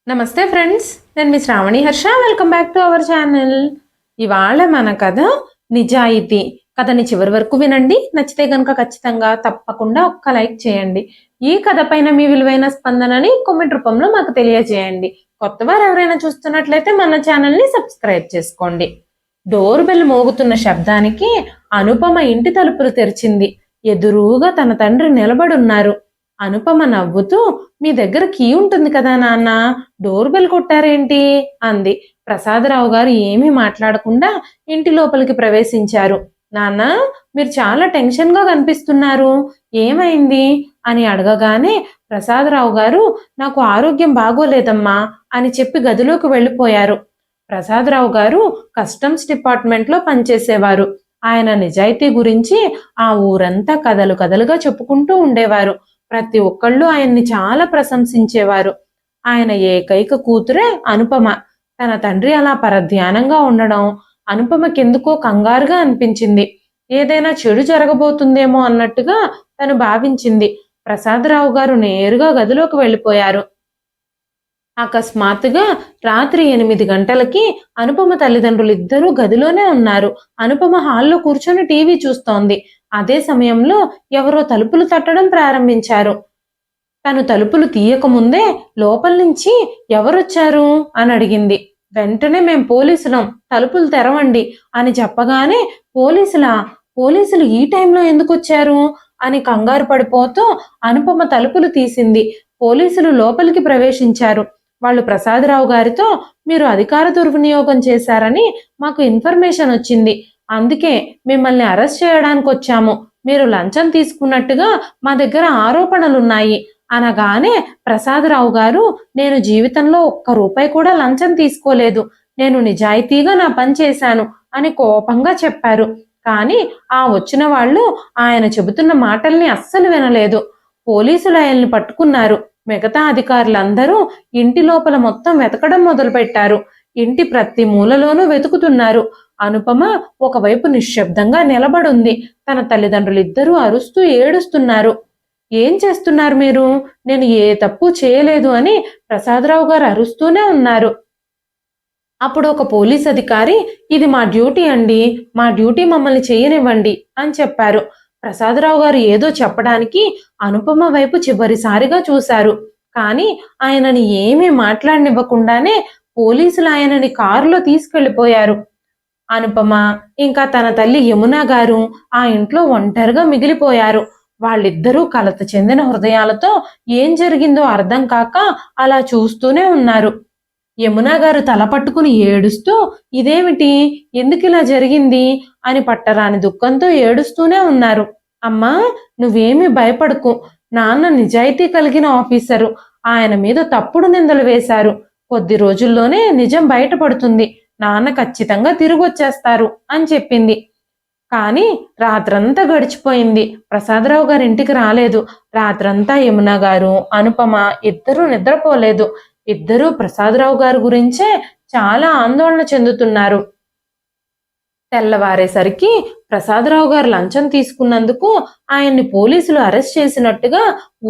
నమస్తే ఫ్రెండ్స్, నేను మీ Shravani Harsha. Welcome back to our channel. ఇవాళ మన కథ నిజాయితీ. కథని చివరి వరకు వినండి. నచ్చితే కనుక ఖచ్చితంగా తప్పకుండా ఒక్క లైక్ చేయండి. ఈ కథ పైన మీ విలువైన స్పందనని కామెంట్ రూపంలో మాకు తెలియజేయండి. కొత్త వారు ఎవరైనా చూస్తున్నట్లయితే మన ఛానల్ని సబ్స్క్రైబ్ చేసుకోండి. డోర్ బెల్ మోగుతున్న శబ్దానికి అనుపమ ఇంటి తలుపులు తెరిచింది. ఎదురుగా తన తండ్రి నిలబడున్నారు. అనుపమ నవ్వుతూ, మీ దగ్గర కీ ఉంటుంది కదా నాన్న, డోర్ బెల్ కొట్టారేంటి అంది. ప్రసాదరావు గారు ఏమీ మాట్లాడకుండా ఇంటి లోపలికి ప్రవేశించారు. నాన్న, మీరు చాలా టెన్షన్ గా కనిపిస్తున్నారు, ఏమైంది అని అడగగానే ప్రసాదరావు గారు, నాకు ఆరోగ్యం బాగోలేదమ్మా అని చెప్పి గదిలోకి వెళ్ళిపోయారు. ప్రసాదరావు గారు కస్టమ్స్ డిపార్ట్మెంట్ లో పనిచేసేవారు. ఆయన నిజాయితీ గురించి ఆ ఊరంతా కథలు కథలుగా చెప్పుకుంటూ ఉండేవారు. ప్రతి ఒక్కళ్ళు ఆయన్ని చాలా ప్రశంసించేవారు. ఆయన ఏకైక కూతురే అనుపమ. తన తండ్రి అలా పరధ్యానంగా ఉండడం అనుపమకెందుకో కంగారుగా అనిపించింది. ఏదైనా చెడు జరగబోతుందేమో అన్నట్టుగా తను భావించింది. ప్రసాదరావు గారు నేరుగా గదిలోకి వెళ్ళిపోయారు. అకస్మాత్తుగా రాత్రి 8 గంటలకి అనుపమ తల్లిదండ్రులు ఇద్దరూ గదిలోనే ఉన్నారు. అనుపమ హాల్లో కూర్చొని టీవీ చూస్తోంది. అదే సమయంలో ఎవరో తలుపులు తట్టడం ప్రారంభించారు. తను తలుపులు తీయకముందే లోపల నుంచి ఎవరొచ్చారు అని అడిగింది. వెంటనే మేం పోలీసులం, తలుపులు తెరవండి అని చెప్పగానే పోలీసులు ఈ టైంలో ఎందుకు వచ్చారు అని కంగారు పడిపోతూ అనుపమ తలుపులు తీసింది. పోలీసులు లోపలికి ప్రవేశించారు. వాళ్ళు ప్రసాదరావు గారితో, మీరు అధికార దుర్వినియోగం చేశారని మాకు ఇన్ఫర్మేషన్ వచ్చింది, అందుకే మిమ్మల్ని అరెస్ట్ చేయడానికి వచ్చాము, మీరు లంచం తీసుకున్నట్టుగా మా దగ్గర ఆరోపణలున్నాయి అనగానే ప్రసాదరావు గారు, నేను జీవితంలో ఒక్క రూపాయి కూడా లంచం తీసుకోలేదు, నేను నిజాయితీగా నా పని చేశాను అని కోపంగా చెప్పారు. కానీ ఆ వచ్చిన వాళ్ళు ఆయన చెబుతున్న మాటల్ని అస్సలు వినలేదు. పోలీసులు ఆయన్ని పట్టుకున్నారు. మిగతా అధికారులందరూ ఇంటి లోపల మొత్తం వెతకడం మొదలుపెట్టారు. ఇంటి ప్రతి మూలలోనూ వెతుకుతున్నారు. అనుపమ ఒకవైపు నిశ్శబ్దంగా నిలబడుంది. తన తల్లిదండ్రులిద్దరూ అరుస్తూ ఏడుస్తున్నారు. ఏం చేస్తున్నారు మీరు, నేను ఏ తప్పు చేయలేదు అని ప్రసాదరావు గారు అరుస్తూనే ఉన్నారు. అప్పుడు ఒక పోలీస్ అధికారి, ఇది మా డ్యూటీ అండి, మా డ్యూటీ మమ్మల్ని చేయనివ్వండి అని చెప్పారు. ప్రసాదరావు గారు ఏదో చెప్పడానికి అనుపమ వైపు చివరిసారిగా చూశారు. కానీ ఆయనని ఏమీ మాట్లాడనివ్వకుండానే పోలీసులు ఆయనని కారులో తీసుకెళ్లిపోయారు. అనుపమ ఇంకా తన తల్లి యమున గారు ఆ ఇంట్లో ఒంటరిగా మిగిలిపోయారు. వాళ్ళిద్దరూ కలత చెందిన హృదయాలతో ఏం జరిగిందో అర్థం కాక అలా చూస్తూనే ఉన్నారు. యమున గారు తల పట్టుకుని ఏడుస్తూ, ఇదేమిటి, ఎందుకు ఇలా జరిగింది అని పట్టరాని దుఃఖంతో ఏడుస్తూనే ఉన్నారు. అమ్మా, నువ్వేమీ భయపడకు, నాన్న నిజాయితీ కలిగిన ఆఫీసరు, ఆయన మీద తప్పుడు నిందలు వేశారు, కొద్ది రోజుల్లోనే నిజం బయటపడుతుంది, నాన్న ఖచ్చితంగా తిరిగి వచ్చేస్తారు అని చెప్పింది. కానీ రాత్రంతా గడిచిపోయింది. ప్రసాదరావు గారి ఇంటికి రాలేదు. రాత్రంతా యమున గారు అనుపమ ఇద్దరూ నిద్రపోలేదు. ఇద్దరూ ప్రసాదరావు గారి గురించే చాలా ఆందోళన చెందుతున్నారు. తెల్లవారేసరికి ప్రసాదరావు గారు లంచం తీసుకున్నందుకు ఆయన్ని పోలీసులు అరెస్ట్ చేసినట్టుగా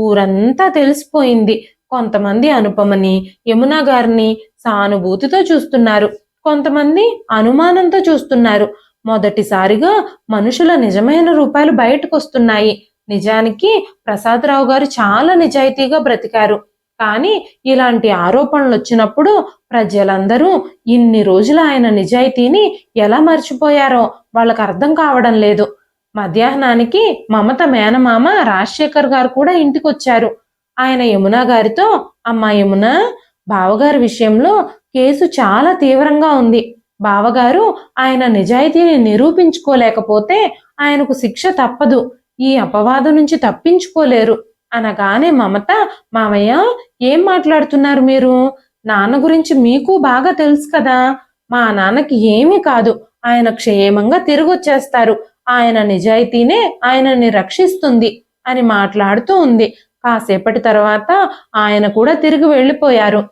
ఊరంతా తెలిసిపోయింది. కొంతమంది అనుపమని, యమున గారిని సానుభూతితో చూస్తున్నారు, కొంతమంది అనుమానంతో చూస్తున్నారు. మొదటిసారిగా మనుషుల నిజమైన రూపాయలు బయటకు వస్తున్నాయి. నిజానికి ప్రసాదరావు గారు చాలా నిజాయితీగా బ్రతికారు. కానీ ఇలాంటి ఆరోపణలు వచ్చినప్పుడు ప్రజలందరూ ఇన్ని రోజులు ఆయన నిజాయితీని ఎలా మర్చిపోయారో వాళ్ళకు అర్థం కావడం లేదు. మధ్యాహ్నానికి మమత మేనమామ రాజశేఖర్ గారు కూడా ఇంటికి వచ్చారు. ఆయన యమున గారితో, అమ్మా యమున, బావగారి విషయంలో కేసు చాలా తీవ్రంగా ఉంది. బావగారు ఆయన నిజాయితీని నిరూపించుకోలేకపోతే ఆయనకు శిక్ష తప్పదు, ఈ అపవాదు నుంచి తప్పించుకోలేరు అనగానే మమత, మామయ్య ఏం మాట్లాడుతున్నారు మీరు, నాన్న గురించి మీకు బాగా తెలుసు కదా, మా నాన్నకి ఏమీ కాదు, ఆయన క్షేమంగా తిరిగి వచ్చేస్తారు, ఆయన నిజాయితీనే ఆయనని రక్షిస్తుంది అని మాట్లాడుతూ ఉంది. కాసేపటి తర్వాత ఆయన కూడా తిరిగి వెళ్ళిపోయారు.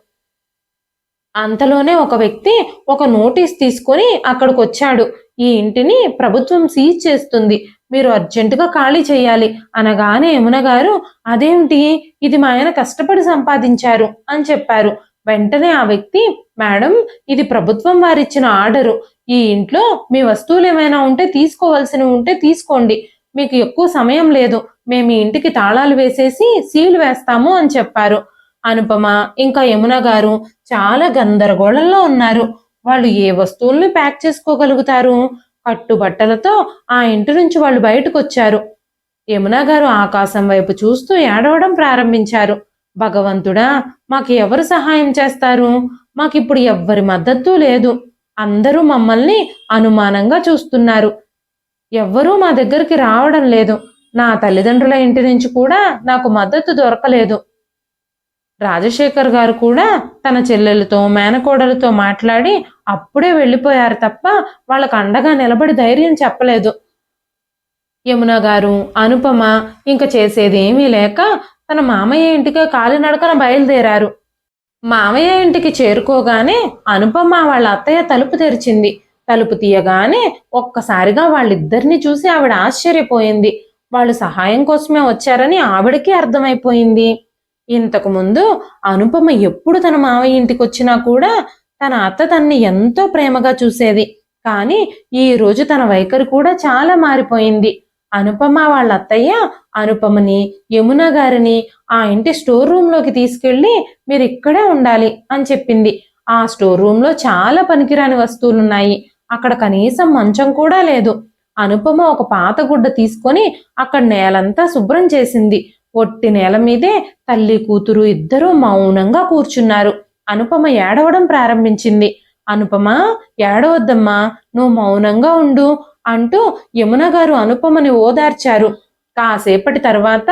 అంతలోనే ఒక వ్యక్తి ఒక నోటీస్ తీసుకొని అక్కడికి వచ్చాడు. ఈ ఇంటిని ప్రభుత్వం సీజ్ చేస్తుంది, మీరు అర్జెంటుగా ఖాళీ చేయాలి అనగానే యమున గారు, అదేమిటి, ఇది మా ఆయన కష్టపడి సంపాదించారు అని చెప్పారు. వెంటనే ఆ వ్యక్తి, మేడం, ఇది ప్రభుత్వం వారిచ్చిన ఆర్డరు. ఈ ఇంట్లో మీ వస్తువులు ఏమైనా ఉంటే తీసుకోవాల్సినవి ఉంటే తీసుకోండి. మీకు ఎక్కువ సమయం లేదు. మేము ఈ ఇంటికి తాళాలు వేసేసి సీలు వేస్తాము అని చెప్పారు. అనుపమ ఇంకా యమున గారు చాలా గందరగోళంలో ఉన్నారు. వాళ్ళు ఏ వస్తువుల్ని ప్యాక్ చేసుకోగలుగుతారు? కట్టుబట్టలతో ఆ ఇంటి నుంచి వాళ్ళు బయటకు వచ్చారు. యమున గారు ఆకాశం వైపు చూస్తూ ఏడవడం ప్రారంభించారు. భగవంతుడా, మాకు ఎవరు సహాయం చేస్తారు? మాకిప్పుడు ఎవ్వరి మద్దతు లేదు. అందరూ మమ్మల్ని అనుమానంగా చూస్తున్నారు. ఎవ్వరూ మా దగ్గరికి రావడం లేదు. నా తల్లిదండ్రుల ఇంటి నుంచి కూడా నాకు మద్దతు దొరకలేదు. రాజశేఖర్ గారు కూడా తన చెల్లెలతో మేనకోడలతో మాట్లాడి అప్పుడే వెళ్ళిపోయారు తప్ప వాళ్ళకు అండగా నిలబడి ధైర్యం చెప్పలేదు. యమున గారు, అనుపమ ఇంక చేసేదేమీ లేక తన మామయ్య ఇంటికి కాలినడకన బయలుదేరారు. మామయ్య ఇంటికి చేరుకోగానే అనుపమ వాళ్ళ అత్తయ్య తలుపు తెరిచింది. తలుపు తీయగానే ఒక్కసారిగా వాళ్ళిద్దరిని చూసి ఆవిడ ఆశ్చర్యపోయింది. వాళ్ళు సహాయం కోసమే వచ్చారని ఆవిడకి అర్థమైపోయింది. ఇంతకు ముందు అనుపమ ఎప్పుడు తన మామయ్య ఇంటికి వచ్చినా కూడా తన అత్త తన్ని ఎంతో ప్రేమగా చూసేది. కానీ ఈ రోజు తన వైఖరి కూడా చాలా మారిపోయింది. అనుపమ వాళ్ళ అత్తయ్య అనుపమని, యమున గారిని ఆ ఇంటి స్టోర్ రూమ్లోకి తీసుకెళ్లి మీరు ఇక్కడే ఉండాలి అని చెప్పింది. ఆ స్టోర్ రూమ్లో చాలా పనికిరాని వస్తువులున్నాయి. అక్కడ కనీసం మంచం కూడా లేదు. అనుపమ ఒక పాత గుడ్డ తీసుకొని అక్కడ నేలంతా శుభ్రం చేసింది. ఒట్టి నేల మీదే తల్లి కూతురు ఇద్దరూ మౌనంగా కూర్చున్నారు. అనుపమ ఏడవడం ప్రారంభించింది. అనుపమ, ఏడవద్దమ్మా, నువ్వు మౌనంగా ఉండు అంటూ యమున గారు అనుపమని ఓదార్చారు. కాసేపటి తర్వాత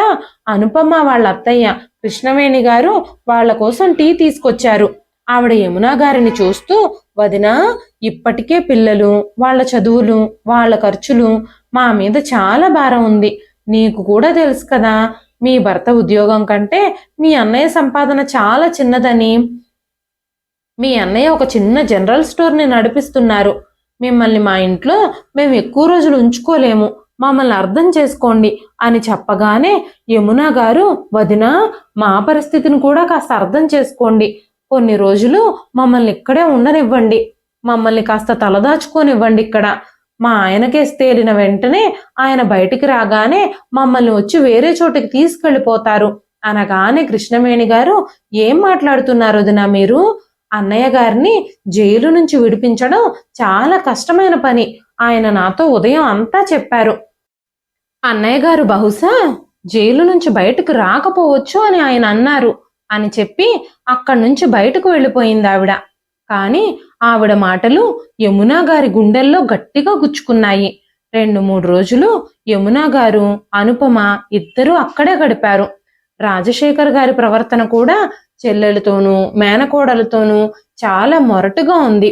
అనుపమ వాళ్ళ అత్తయ్య కృష్ణవేణి గారు వాళ్ళ కోసం టీ తీసుకొచ్చారు. ఆవిడ యమున గారిని చూస్తూ, వదినా, ఇప్పటికే పిల్లలు, వాళ్ళ చదువులు, వాళ్ళ ఖర్చులు, మా మీద చాలా భారం ఉంది. నీకు కూడా తెలుసు కదా, మీ భర్త ఉద్యోగం కంటే మీ అన్నయ్య సంపాదన చాలా చిన్నదని. మీ అన్నయ్య ఒక చిన్న జనరల్ స్టోర్ని నడిపిస్తున్నారు. మిమ్మల్ని మా ఇంట్లో మేము ఎక్కువ రోజులు ఉంచుకోలేము. మమ్మల్ని అర్థం చేసుకోండి అని చెప్పగానే యమున గారు, వదినా, మా పరిస్థితిని కూడా కాస్త అర్థం చేసుకోండి. కొన్ని రోజులు మమ్మల్ని ఇక్కడే ఉండనివ్వండి. మమ్మల్ని కాస్త తలదాచుకోనివ్వండి ఇక్కడ. మా ఆయనకేసి తేలిన వెంటనే ఆయన బయటికి రాగానే మమ్మల్ని వచ్చి వేరే చోటికి తీసుకెళ్ళిపోతారు అనగానే కృష్ణవేణి గారు, ఏం మాట్లాడుతున్నారు వదినా మీరు? అన్నయ్య గారిని జైలు నుంచి విడిపించడం చాలా కష్టమైన పని. ఆయన నాతో ఉదయం అంతా చెప్పారు. అన్నయ్య గారు బహుశా జైలు నుంచి బయటకు రాకపోవచ్చు అని ఆయన అన్నారు అని చెప్పి అక్కడి నుంచి బయటకు వెళ్ళిపోయింది ఆవిడ. కానీ ఆవిడ మాటలు యమున గారి గుండెల్లో గట్టిగా గుచ్చుకున్నాయి. 2-3 రోజులు యమున గారు, అనుపమ ఇద్దరూ అక్కడే గడిపారు. రాజశేఖర్ గారి ప్రవర్తన కూడా చెల్లెలతోనూ మేనకోడలతోనూ చాలా మొరటుగా ఉంది.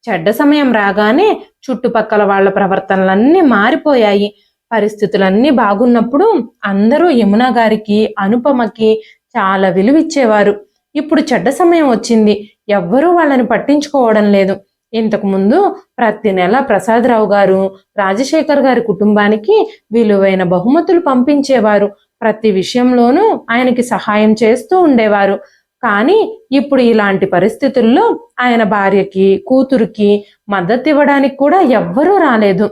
చెడ్డ సమయం రాగానే చుట్టుపక్కల వాళ్ల ప్రవర్తనలన్నీ మారిపోయాయి. పరిస్థితులన్నీ బాగున్నప్పుడు అందరూ యమున గారికి, అనుపమకి చాలా విలువిచ్చేవారు. ఇప్పుడు చెడ్డ సమయం వచ్చింది, ఎవ్వరూ వాళ్ళని పట్టించుకోవడం లేదు. ఇంతకుముందు ప్రతి నెల ప్రసాదరావు గారు రాజశేఖర్ గారి కుటుంబానికి విలువైన బహుమతులు పంపించేవారు. ప్రతి విషయంలోనూ ఆయనకి సహాయం చేస్తూ ఉండేవారు. కానీ ఇప్పుడు ఇలాంటి పరిస్థితుల్లో ఆయన భార్యకి, కూతురికి మద్దతు ఇవ్వడానికి కూడా ఎవ్వరూ రాలేదు.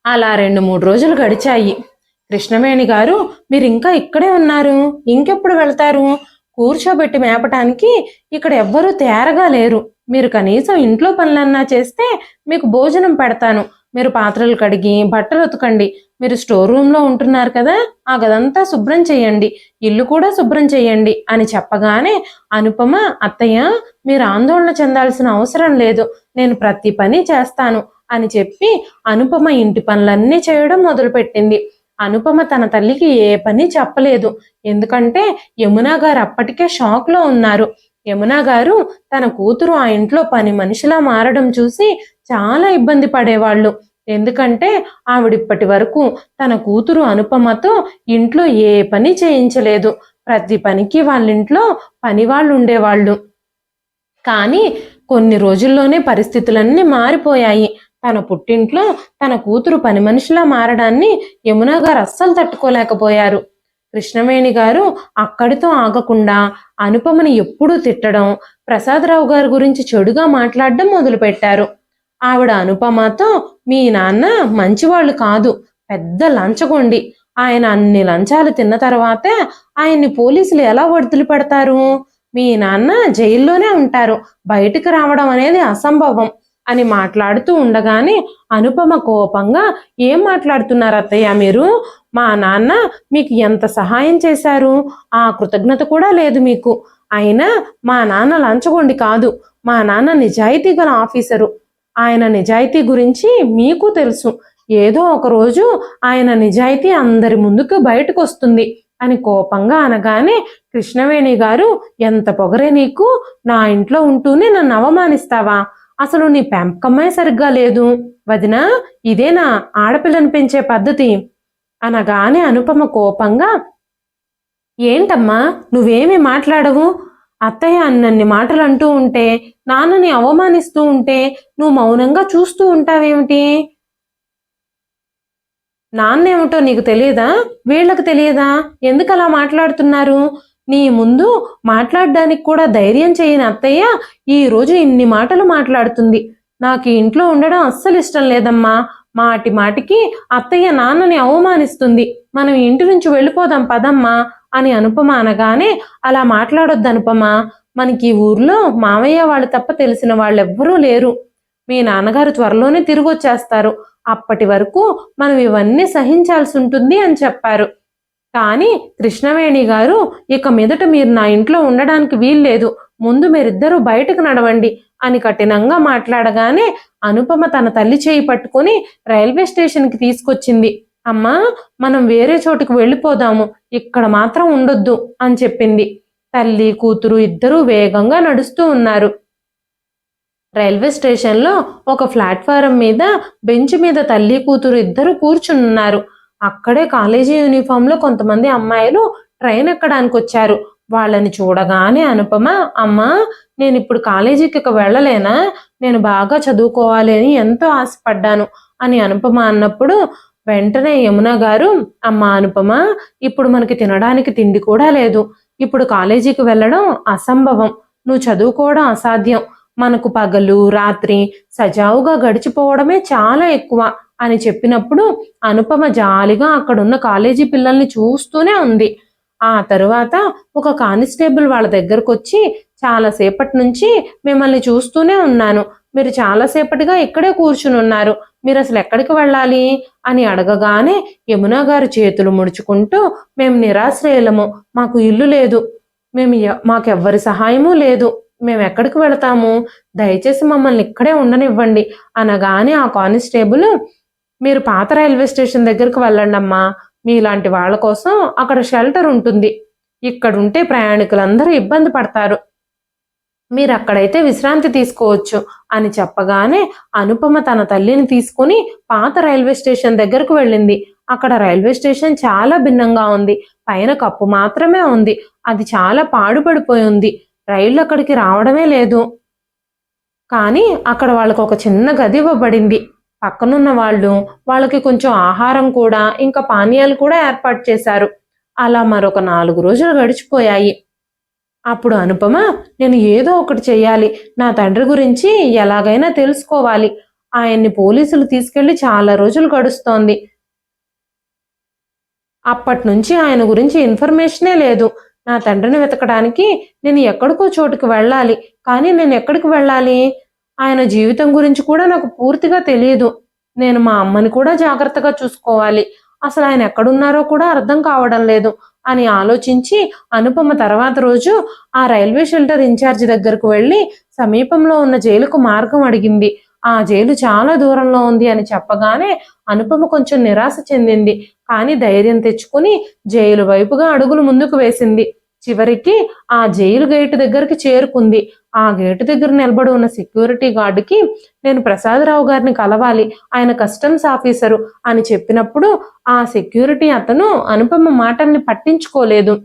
అలా 2-3 రోజులు గడిచాయి. కృష్ణవేణి గారు, మీరు ఇంకా ఇక్కడే ఉన్నారు, ఇంకెప్పుడు వెళ్తారు? కూర్చోబెట్టి మేపటానికి ఇక్కడ ఎవ్వరూ తేరగా లేరు. మీరు కనీసం ఇంట్లో పనులన్నా చేస్తే మీకు భోజనం పెడతాను. మీరు పాత్రలు కడిగి బట్టలు ఉతకండి. మీరు స్టోర్ రూమ్లో ఉంటున్నారు కదా, ఆ గదంతా శుభ్రం చేయండి, ఇల్లు కూడా శుభ్రం చేయండి అని చెప్పగానే అనుపమ, అత్తయ్య, మీరు ఆందోళన చెందాల్సిన అవసరం లేదు, నేను ప్రతి పని చేస్తాను అని చెప్పి అనుపమ ఇంటి పనులన్నీ చేయడం మొదలుపెట్టింది. అనుపమ తన తల్లికి ఏ పని చెప్పలేదు. ఎందుకంటే యమున గారు అప్పటికే షాక్లో ఉన్నారు. యమున గారు తన కూతురు ఆ ఇంట్లో పని మనిషిలా మారడం చూసి చాలా ఇబ్బంది పడేవాళ్ళు. ఎందుకంటే ఆవిడిప్పటి వరకు తన కూతురు అనుపమతో ఇంట్లో ఏ పని చేయించలేదు. ప్రతి పనికి వాళ్ళింట్లో పని వాళ్ళు ఉండేవాళ్ళు. కానీ కొన్ని రోజుల్లోనే పరిస్థితులన్నీ మారిపోయాయి. తన పుట్టింట్లో తన కూతురు పని మనిషిలా మారడాన్ని యమున గారు అస్సలు తట్టుకోలేకపోయారు. కృష్ణవేణి గారు అక్కడితో ఆగకుండా అనుపమని ఎప్పుడూ తిట్టడం, ప్రసాదరావు గారి గురించి చెడుగా మాట్లాడడం మొదలుపెట్టారు. ఆవిడ అనుపమతో, మీ నాన్న మంచివాళ్ళు కాదు, పెద్ద లంచగొండి. ఆయన అన్ని లంచాలు తిన్న తర్వాతే ఆయన్ని పోలీసులు ఎలా వదిలిపెడతారు? మీ నాన్న జైల్లోనే ఉంటారు, బయటికి రావడం అనేది అసంభవం అని మాట్లాడుతూ ఉండగానే అనుపమ కోపంగా, ఏం మాట్లాడుతున్నారు అత్తయ్య మీరు? మా నాన్న మీకు ఎంత సహాయం చేశారు, ఆ కృతజ్ఞత కూడా లేదు మీకు. అయినా మా నాన్న లంచగొండి కాదు, మా నాన్న నిజాయితీ గల ఆఫీసరు. ఆయన నిజాయితీ గురించి మీకు తెలుసు. ఏదో ఒక రోజు ఆయన నిజాయితీ అందరి ముందుకు బయటకు వస్తుంది అని కోపంగా అనగానే, కృష్ణవేణి గారు, ఎంత పొగరే నీకు, నా ఇంట్లో ఉంటూనే నన్ను అవమానిస్తావా? అసలు నీ పెంపకమే సరిగ్గా లేదు వదినా, ఇదేనా ఆడపిల్లని పెంచే పద్ధతి అనగానే అనుపమ కోపంగా, ఏంటమ్మా నువ్వేమీ మాట్లాడవు? అత్తయ్య అన్నన్ని మాటలు అంటూ ఉంటే, నాన్నని అవమానిస్తూ ఉంటే నువ్వు మౌనంగా చూస్తూ ఉంటావేమిటి? నాన్నేమిటో నీకు తెలియదా? వీళ్ళకి తెలియదా? ఎందుకు అలా మాట్లాడుతున్నారు? నీ ముందు మాట్లాడడానికి కూడా ధైర్యం చేయని అత్తయ్య ఈరోజు ఇన్ని మాటలు మాట్లాడుతుంది. నాకు ఈ ఇంట్లో ఉండడం అస్సలు ఇష్టం లేదమ్మా. మాటి మాటికి అత్తయ్య నాన్నని అవమానిస్తుంది. మనం ఇంటి నుంచి వెళ్ళిపోదాం పదమ్మా అని అనుపమ అనగానే, అలా మాట్లాడొద్దు అనుపమ. మనకి ఈ ఊర్లో మావయ్య వాళ్ళు తప్ప తెలిసిన వాళ్ళెవ్వరూ లేరు. మీ నాన్నగారు త్వరలోనే తిరిగి వచ్చేస్తారు. అప్పటి వరకు మనం ఇవన్నీ సహించాల్సి ఉంటుంది అని చెప్పారు. కానీ కృష్ణవేణి గారు, ఇక మీదట మీరు నా ఇంట్లో ఉండడానికి వీల్లేదు. ముందు మీరిద్దరూ బయటకు నడవండి అని కఠినంగా మాట్లాడగానే అనుపమ తన తల్లి చేయి పట్టుకుని రైల్వే స్టేషన్కి తీసుకొచ్చింది. అమ్మా, మనం వేరే చోటుకు వెళ్ళిపోదాము, ఇక్కడ మాత్రం ఉండొద్దు అని చెప్పింది. తల్లి కూతురు ఇద్దరూ వేగంగా నడుస్తూ ఉన్నారు. రైల్వే స్టేషన్లో ఒక ప్లాట్ఫారం మీద బెంచ్ మీద తల్లి కూతురు ఇద్దరు కూర్చున్నారు. అక్కడే కాలేజీ యూనిఫామ్లో కొంతమంది అమ్మాయిలు ట్రైన్ ఎక్కడానికి వచ్చారు. వాళ్ళని చూడగానే అనుపమ, అమ్మా, నేను ఇప్పుడు కాలేజీకి ఇక వెళ్ళలేనా? నేను బాగా చదువుకోవాలి అని ఎంతో ఆశపడ్డాను అని అనుపమ అన్నప్పుడు వెంటనే యమున గారు, అమ్మా అనుపమ, ఇప్పుడు మనకి తినడానికి తిండి కూడా లేదు. ఇప్పుడు కాలేజీకి వెళ్ళడం అసంభవం, నువ్వు చదువుకోవడం అసాధ్యం. మనకు పగలు రాత్రి సజావుగా గడిచిపోవడమే చాలా ఎక్కువ అని చెప్పినప్పుడు అనుపమ జాలిగా అక్కడున్న కాలేజీ పిల్లల్ని చూస్తూనే ఉంది. ఆ తరువాత ఒక కానిస్టేబుల్ వాళ్ళ దగ్గరకు వచ్చి, చాలాసేపటి నుంచి మిమ్మల్ని చూస్తూనే ఉన్నాను, మీరు చాలాసేపటిగా ఇక్కడే కూర్చుని ఉన్నారు, మీరు అసలు ఎక్కడికి వెళ్ళాలి అని అడగగానే యమున గారు చేతులు ముడుచుకుంటూ, మేము నిరాశ్రయులము, మాకు ఇల్లు లేదు, మాకెవ్వరి సహాయము లేదు, మేము ఎక్కడికి వెళతాము, దయచేసి మమ్మల్ని ఇక్కడే ఉండనివ్వండి అనగానే ఆ కానిస్టేబుల్, మీరు పాత రైల్వే స్టేషన్ దగ్గరికి వెళ్ళండి అమ్మా, మీలాంటి వాళ్ళ కోసం అక్కడ షెల్టర్ ఉంటుంది, ఇక్కడుంటే ప్రయాణికులందరూ ఇబ్బంది పడతారు, మీరు అక్కడైతే విశ్రాంతి తీసుకోవచ్చు అని చెప్పగానే అనుపమ తన తల్లిని తీసుకుని పాత రైల్వే స్టేషన్ దగ్గరకు వెళ్ళింది. అక్కడ రైల్వే స్టేషన్ చాలా భిన్నంగా ఉంది. పైన కప్పు మాత్రమే ఉంది. అది చాలా పాడుపడిపోయి ఉంది. రైళ్ళు అక్కడికి రావడమే లేదు. కానీ అక్కడ వాళ్ళకు ఒక చిన్న గది ఇవ్వబడింది. పక్కనున్న వాళ్ళకి కొంచెం ఆహారం కూడా ఇంకా పానీయాలు కూడా ఏర్పాటు చేశారు. అలా మరొక 4 రోజులు గడిచిపోయాయి. అప్పుడు అనుపమ, నేను ఏదో ఒకటి చెయ్యాలి, నా తండ్రి గురించి ఎలాగైనా తెలుసుకోవాలి, ఆయన్ని పోలీసులు తీసుకెళ్లి చాలా రోజులు గడుస్తోంది, అప్పటి నుంచి ఆయన గురించి ఇన్ఫర్మేషనే లేదు, నా తండ్రిని వెతకడానికి నేను ఎక్కడికో చోటుకి వెళ్ళాలి, కానీ నేను ఎక్కడికి వెళ్ళాలి? ఆయన జీవితం గురించి కూడా నాకు పూర్తిగా తెలియదు. నేను మా అమ్మని కూడా జాగ్రత్తగా చూసుకోవాలి. అసలు ఆయన ఎక్కడున్నారో కూడా అర్థం కావడం లేదు అని ఆలోచించి అనుపమ తర్వాత రోజు ఆ రైల్వే షెల్టర్ ఇన్ఛార్జి దగ్గరకు వెళ్ళి సమీపంలో ఉన్న జైలుకు మార్గం అడిగింది. ఆ జైలు చాలా దూరంలో ఉంది అని చెప్పగానే అనుపమ కొంచెం నిరాశ చెందింది. కానీ ధైర్యం తెచ్చుకుని జైలు వైపుగా అడుగులు ముందుకు వేసింది. చివరికి ఆ జైలు గేటు దగ్గరికి చేరుకుంది. ఆ గేటు దగ్గర నిలబడి ఉన్న సెక్యూరిటీ గార్డుకి, నేను ప్రసాదరావు గారిని కలవాలి, ఆయన కస్టమ్స్ ఆఫీసరు అని చెప్పినప్పుడు ఆ సెక్యూరిటీ అతను అనుపమ మాటల్ని పట్టించుకోలేదు.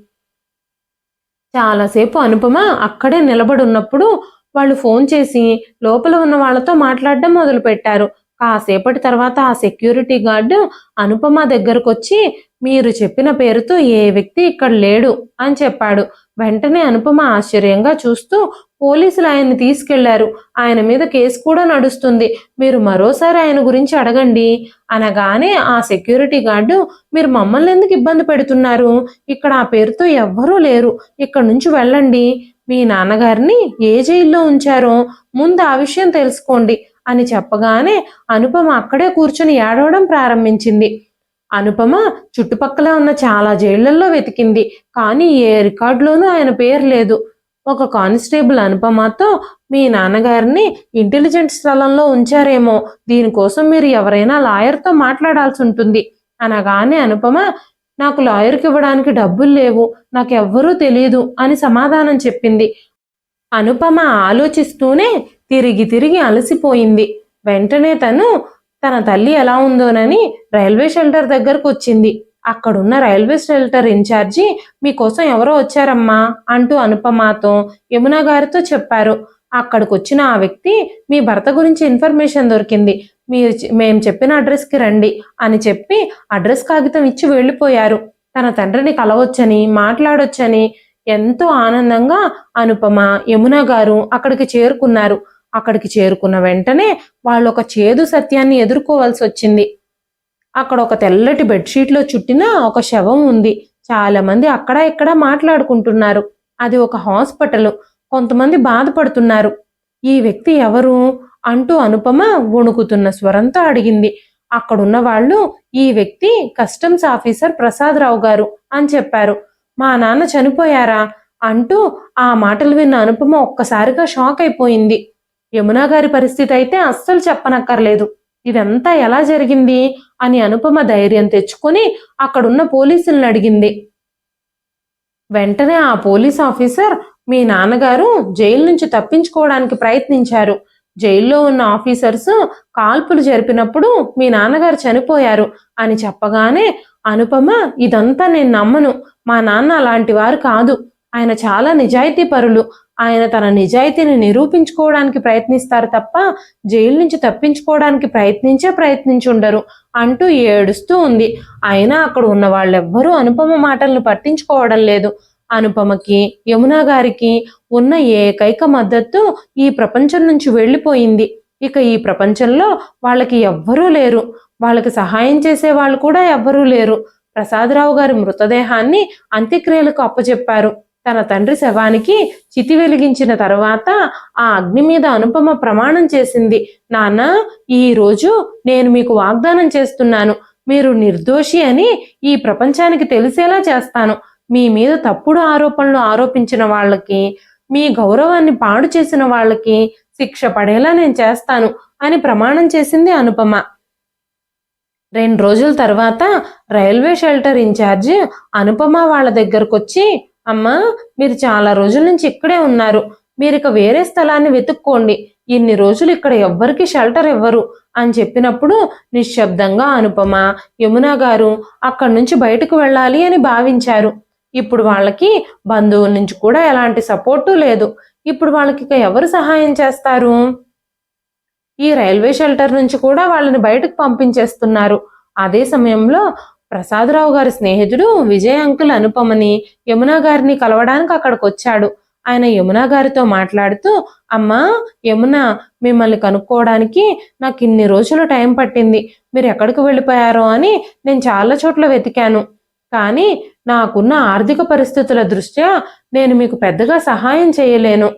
చాలాసేపు అనుపమ అక్కడే నిలబడి ఉన్నప్పుడు వాళ్ళు ఫోన్ చేసి లోపల ఉన్న వాళ్ళతో మాట్లాడడం మొదలు పెట్టారు. కాసేపటి తర్వాత ఆ సెక్యూరిటీ గార్డు అనుపమ దగ్గరకు వచ్చి, మీరు చెప్పిన పేరుతో ఏ వ్యక్తి ఇక్కడ లేడు అని చెప్పాడు. వెంటనే అనుపమ ఆశ్చర్యంగా చూస్తూ పోలీసులు ఆయన్ని తీసుకెళ్లారు. ఆయన మీద కేసు కూడా నడుస్తుంది. మీరు మరోసారి ఆయన గురించి అడగండి అనగానే ఆ సెక్యూరిటీ గార్డు, మీరు మమ్మల్ని ఎందుకు ఇబ్బంది పెడుతున్నారు? ఇక్కడ ఆ పేరుతో ఎవ్వరూ లేరు. ఇక్కడ నుంచి వెళ్ళండి. మీ నాన్నగారిని ఏ జైల్లో ఉంచారో ముందు ఆ విషయం తెలుసుకోండి అని చెప్పగానే అనుపమ అక్కడే కూర్చొని ఏడవడం ప్రారంభించింది. అనుపమ చుట్టుపక్కల ఉన్న చాలా జైళ్లలో వెతికింది. కానీ ఏ రికార్డులోనూ ఆయన పేరు లేదు. ఒక కానిస్టేబుల్ అనుపమతో, మీ నాన్నగారిని ఇంటెలిజెంట్ స్థలంలో ఉంచారేమో, దీనికోసం మీరు ఎవరైనా లాయర్తో మాట్లాడాల్సి ఉంటుంది అనగానే అనుపమ, నాకు లాయర్కి ఇవ్వడానికి డబ్బులు లేవు, నాకెవ్వరూ తెలియదు అని సమాధానం చెప్పింది. అనుపమ ఆలోచిస్తూనే తిరిగి తిరిగి అలసిపోయింది. వెంటనే తన తల్లి ఎలా ఉందోనని రైల్వే షెల్టర్ దగ్గరకు వచ్చింది. అక్కడున్న రైల్వే షెల్టర్ ఇన్ఛార్జి, మీకోసం ఎవరో వచ్చారమ్మా అంటూ అనుపమతో యమున గారితో చెప్పారు. అక్కడికి వచ్చిన ఆ వ్యక్తి, మీ భర్త గురించి ఇన్ఫర్మేషన్ దొరికింది, మేము చెప్పిన అడ్రస్కి రండి అని చెప్పి అడ్రస్ కాగితం ఇచ్చి వెళ్ళిపోయారు. తన తండ్రిని కలవచ్చని, మాట్లాడొచ్చని ఎంతో ఆనందంగా అనుపమ, యమున గారు అక్కడికి చేరుకున్నారు. అక్కడికి చేరుకున్న వెంటనే వాళ్ళు ఒక చేదు సత్యాన్ని ఎదుర్కోవాల్సి వచ్చింది. అక్కడ ఒక తెల్లటి బెడ్షీట్లో చుట్టిన ఒక శవం ఉంది. చాలా మంది అక్కడ ఇక్కడ మాట్లాడుకుంటున్నారు. అది ఒక హాస్పిటల్. కొంతమంది బాధపడుతున్నారు. ఈ వ్యక్తి ఎవరు అంటూ అనుపమ వణుకుతున్న స్వరంతో అడిగింది. అక్కడున్న వాళ్ళు, ఈ వ్యక్తి కస్టమ్స్ ఆఫీసర్ ప్రసాదరావు గారు అని చెప్పారు. మా నాన్న చనిపోయారా అంటూ ఆ మాటలు విన్న అనుపమ ఒక్కసారిగా షాక్ అయిపోయింది. యమున గారి పరిస్థితి అయితే అస్సలు చెప్పనక్కర్లేదు. ఇదంతా ఎలా జరిగింది అని అనుపమ ధైర్యం తెచ్చుకొని అక్కడున్న పోలీసులను అడిగింది. వెంటనే ఆ పోలీస్ ఆఫీసర్, మీ నాన్నగారు జైలు నుంచి తప్పించుకోవడానికి ప్రయత్నించారు. జైల్లో ఉన్న ఆఫీసర్స్ కాల్పులు జరిపినప్పుడు మీ నాన్నగారు చనిపోయారు అని చెప్పగానే అనుపమ, ఇదంతా నేను నమ్మను. మా నాన్న అలాంటి వారు కాదు. ఆయన చాలా నిజాయితీ పరులు. ఆయన తన నిజాయితీని నిరూపించుకోవడానికి ప్రయత్నిస్తారు తప్ప జైలు నుంచి తప్పించుకోవడానికి ప్రయత్నించుండరు అంటూ ఏడుస్తూ ఉంది. అయినా అక్కడ ఉన్న వాళ్ళెవ్వరూ అనుపమ మాటలను పట్టించుకోవడం లేదు. అనుపమకి, యమున గారికి ఉన్న ఏకైక మద్దతు ఈ ప్రపంచం నుంచి వెళ్ళిపోయింది. ఇక ఈ ప్రపంచంలో వాళ్ళకి ఎవ్వరూ లేరు. వాళ్ళకి సహాయం చేసే వాళ్ళు కూడా ఎవ్వరూ లేరు. ప్రసాదరావు గారి మృతదేహాన్ని అంత్యక్రియలకు అప్పచెప్పారు. తన తండ్రి శవానికి చితి వెలిగించిన తర్వాత ఆ అగ్ని మీద అనుపమ ప్రమాణం చేసింది. నాన్న, ఈ రోజు నేను మీకు వాగ్దానం చేస్తున్నాను, మీరు నిర్దోషి అని ఈ ప్రపంచానికి తెలిసేలా చేస్తాను. మీ మీద తప్పుడు ఆరోపణలు ఆరోపించిన వాళ్ళకి, మీ గౌరవాన్ని పాడు చేసిన వాళ్ళకి శిక్ష పడేలా నేను చేస్తాను అని ప్రమాణం చేసింది అనుపమ. 2 రోజుల తర్వాత రైల్వే షెల్టర్ ఇన్ఛార్జ్ అనుపమ వాళ్ళ దగ్గరకు వచ్చి, అమ్మా, మీరు చాలా రోజుల నుంచి ఇక్కడే ఉన్నారు. మీరు ఇక వేరే స్థలాన్ని వెతుక్కోండి. ఇన్ని రోజులు ఇక్కడ ఎవ్వరికి షెల్టర్ ఇవ్వరు అని చెప్పినప్పుడు నిశ్శబ్దంగా అనుపమ, యమున గారు అక్కడి నుంచి బయటకు వెళ్ళాలి అని భావించారు. ఇప్పుడు వాళ్ళకి బంధువుల నుంచి కూడా ఎలాంటి సపోర్టు లేదు. ఇప్పుడు వాళ్ళకి ఇక ఎవరు సహాయం చేస్తారు? ఈ రైల్వే షెల్టర్ నుంచి కూడా వాళ్ళని బయటకు పంపించేస్తున్నారు. అదే సమయంలో ప్రసాదరావు గారి స్నేహితుడు విజయ్ అంకుల్ అనుపమని, యమున గారిని కలవడానికి అక్కడికి వచ్చాడు. ఆయన యమున గారితో మాట్లాడుతూ, అమ్మా యమున, మిమ్మల్ని కనుక్కోవడానికి నాకు ఇన్ని రోజులు టైం పట్టింది. మీరు ఎక్కడికి వెళ్ళిపోయారో అని నేను చాలా చోట్ల వెతికాను. కానీ నాకున్న ఆర్థిక పరిస్థితుల దృష్ట్యా నేను మీకు పెద్దగా సహాయం చేయలేను.